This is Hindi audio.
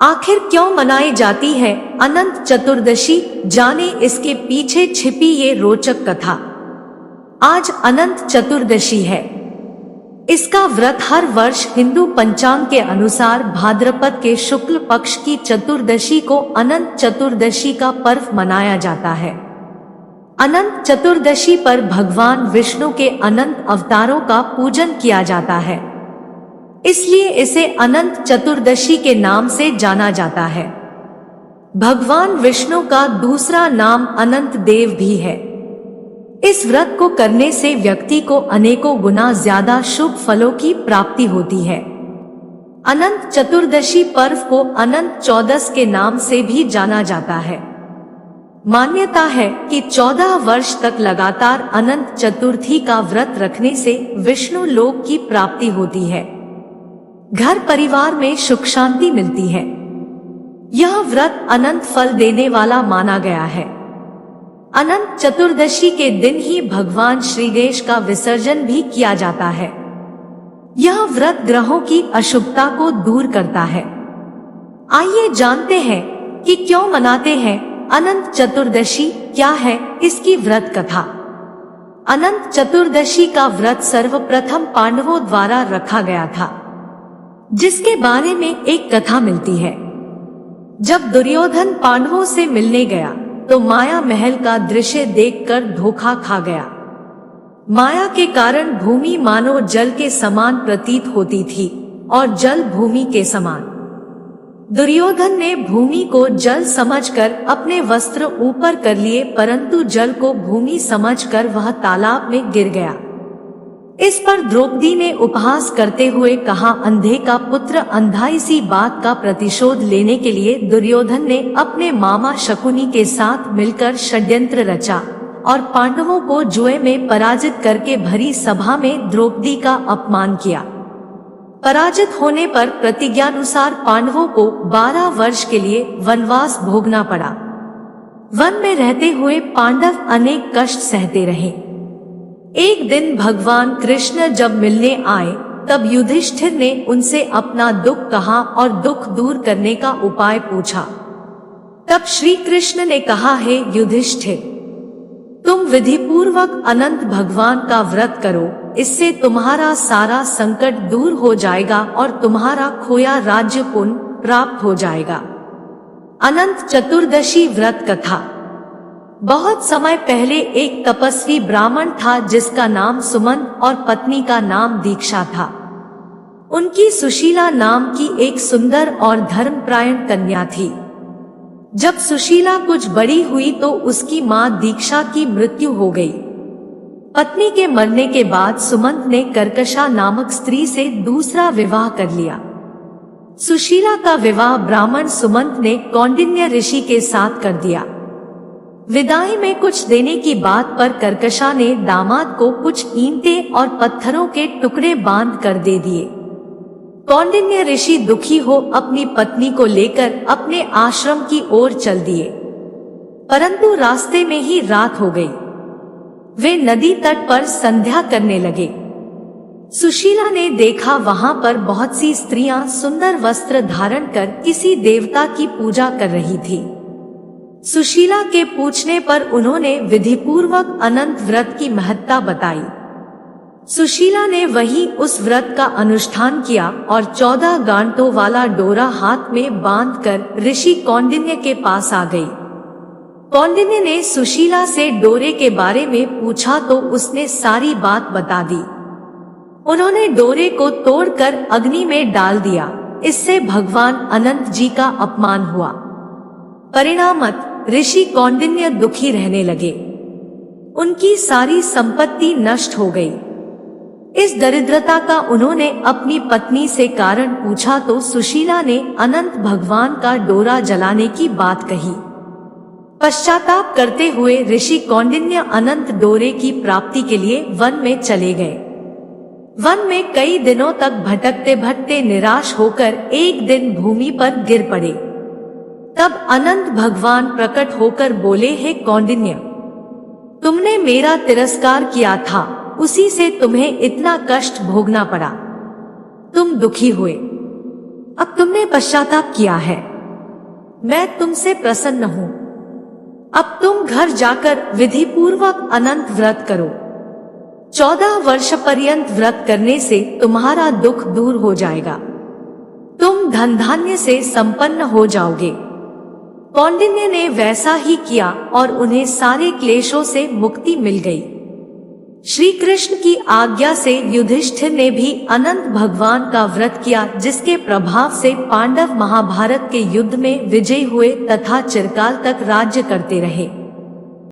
आखिर क्यों मनाई जाती है अनंत चतुर्दशी, जाने इसके पीछे छिपी ये रोचक कथा। आज अनंत चतुर्दशी है। इसका व्रत हर वर्ष हिंदू पंचांग के अनुसार भाद्रपद के शुक्ल पक्ष की चतुर्दशी को अनंत चतुर्दशी का पर्व मनाया जाता है। अनंत चतुर्दशी पर भगवान विष्णु के अनंत अवतारों का पूजन किया जाता है, इसलिए इसे अनंत चतुर्दशी के नाम से जाना जाता है। भगवान विष्णु का दूसरा नाम अनंत देव भी है। इस व्रत को करने से व्यक्ति को अनेकों गुना ज्यादा शुभ फलों की प्राप्ति होती है। अनंत चतुर्दशी पर्व को अनंत चौदस के नाम से भी जाना जाता है। मान्यता है कि 14 वर्ष तक लगातार अनंत चतुर्थी का व्रत रखने से विष्णु लोक की प्राप्ति होती है, घर परिवार में सुख शांति मिलती है। यह व्रत अनंत फल देने वाला माना गया है। अनंत चतुर्दशी के दिन ही भगवान श्री गणेश का विसर्जन भी किया जाता है। यह व्रत ग्रहों की अशुभता को दूर करता है। आइए जानते हैं कि क्यों मनाते हैं अनंत चतुर्दशी, क्या है इसकी व्रत कथा। अनंत चतुर्दशी का व्रत सर्वप्रथम पांडवों द्वारा रखा गया था, जिसके बारे में एक कथा मिलती है। जब दुर्योधन पांडवों से मिलने गया तो माया महल का दृश्य देखकर धोखा खा गया। माया के कारण भूमि मानो जल के समान प्रतीत होती थी और जल भूमि के समान। दुर्योधन ने भूमि को जल समझकर अपने वस्त्र ऊपर कर लिए, परंतु जल को भूमि समझकर वह तालाब में गिर गया। इस पर द्रौपदी ने उपहास करते हुए कहा, अंधे का पुत्र अंधा। इसी बात का प्रतिशोध लेने के लिए दुर्योधन ने अपने मामा शकुनी के साथ मिलकर षड्यंत्र रचा और पांडवों को जुए में पराजित करके भरी सभा में द्रौपदी का अपमान किया। पराजित होने पर प्रतिज्ञानुसार पांडवों को 12 वर्ष के लिए वनवास भोगना पड़ा। वन में रहते हुए पांडव अनेक कष्ट सहते रहे। एक दिन भगवान कृष्ण जब मिलने आए तब युधिष्ठिर ने उनसे अपना दुख कहा और दुख दूर करने का उपाय पूछा। तब श्री कृष्ण ने कहा, हे युधिष्ठिर, तुम विधिपूर्वक अनंत भगवान का व्रत करो, इससे तुम्हारा सारा संकट दूर हो जाएगा और तुम्हारा खोया राज्य पुनः प्राप्त हो जाएगा। अनंत चतुर्दशी व्रत कथा। बहुत समय पहले एक तपस्वी ब्राह्मण था जिसका नाम सुमंत और पत्नी का नाम दीक्षा था। उनकी सुशीला नाम की एक सुंदर और धर्मपरायण कन्या थी। जब सुशीला कुछ बड़ी हुई तो उसकी मां दीक्षा की मृत्यु हो गई। पत्नी के मरने के बाद सुमंत ने कर्कशा नामक स्त्री से दूसरा विवाह कर लिया। सुशीला का विवाह ब्राह्मण सुमंत ने कौंडिन्य ऋषि के साथ कर दिया। विदाई में कुछ देने की बात पर कर्कशा ने दामाद को कुछ ईंटें और पत्थरों के टुकड़े बांध कर दे दिए। कौंडिन्य ऋषि दुखी हो अपनी पत्नी को लेकर अपने आश्रम की ओर चल दिए, परंतु रास्ते में ही रात हो गई। वे नदी तट पर संध्या करने लगे। सुशीला ने देखा वहां पर बहुत सी स्त्रियां सुंदर वस्त्र धारण कर किसी देवता की पूजा कर रही थी। सुशीला के पूछने पर उन्होंने विधिपूर्वक अनंत व्रत की महत्ता बताई। सुशीला ने वही उस व्रत का अनुष्ठान किया और 14 गांठों वाला डोरा हाथ में बांधकर ऋषि कौंडिन्य के पास आ गई। कौंडिन्य ने सुशीला से डोरे के बारे में पूछा तो उसने सारी बात बता दी। उन्होंने डोरे को तोड़कर अग्नि में डाल दिया। इससे भगवान अनंत जी का अपमान हुआ। परिणामत ऋषि कौंडिन्य दुखी रहने लगे। उनकी सारी संपत्ति नष्ट हो गई। इस दरिद्रता का उन्होंने अपनी पत्नी से कारण पूछा तो सुशीला ने अनंत भगवान का डोरा जलाने की बात कही। पश्चाताप करते हुए ऋषि कौंडिन्य अनंत डोरे की प्राप्ति के लिए वन में चले गए। वन में कई दिनों तक भटकते भटकते निराश होकर एक दिन भूमि पर गिर पड़े। तब अनंत भगवान प्रकट होकर बोले, हे कौंडिन्य, तुमने मेरा तिरस्कार किया था, उसी से तुम्हें इतना कष्ट भोगना पड़ा। तुम दुखी हुए, अब तुमने पश्चाताप किया है। मैं तुमसे प्रसन्न हूँ। अब तुम घर जाकर विधि पूर्वक अनंत व्रत करो। 14 वर्ष पर्यंत व्रत करने से तुम्हारा दुख दूर हो जाएगा। तुम धन धान्य से संपन्न हो जाओगे। कौंडिन्य ने वैसा ही किया और उन्हें सारे क्लेशों से मुक्ति मिल गई। श्री कृष्ण की आज्ञा से युधिष्ठिर ने भी अनंत भगवान का व्रत किया, जिसके प्रभाव से पांडव महाभारत के युद्ध में विजयी हुए तथा चिरकाल तक राज्य करते रहे।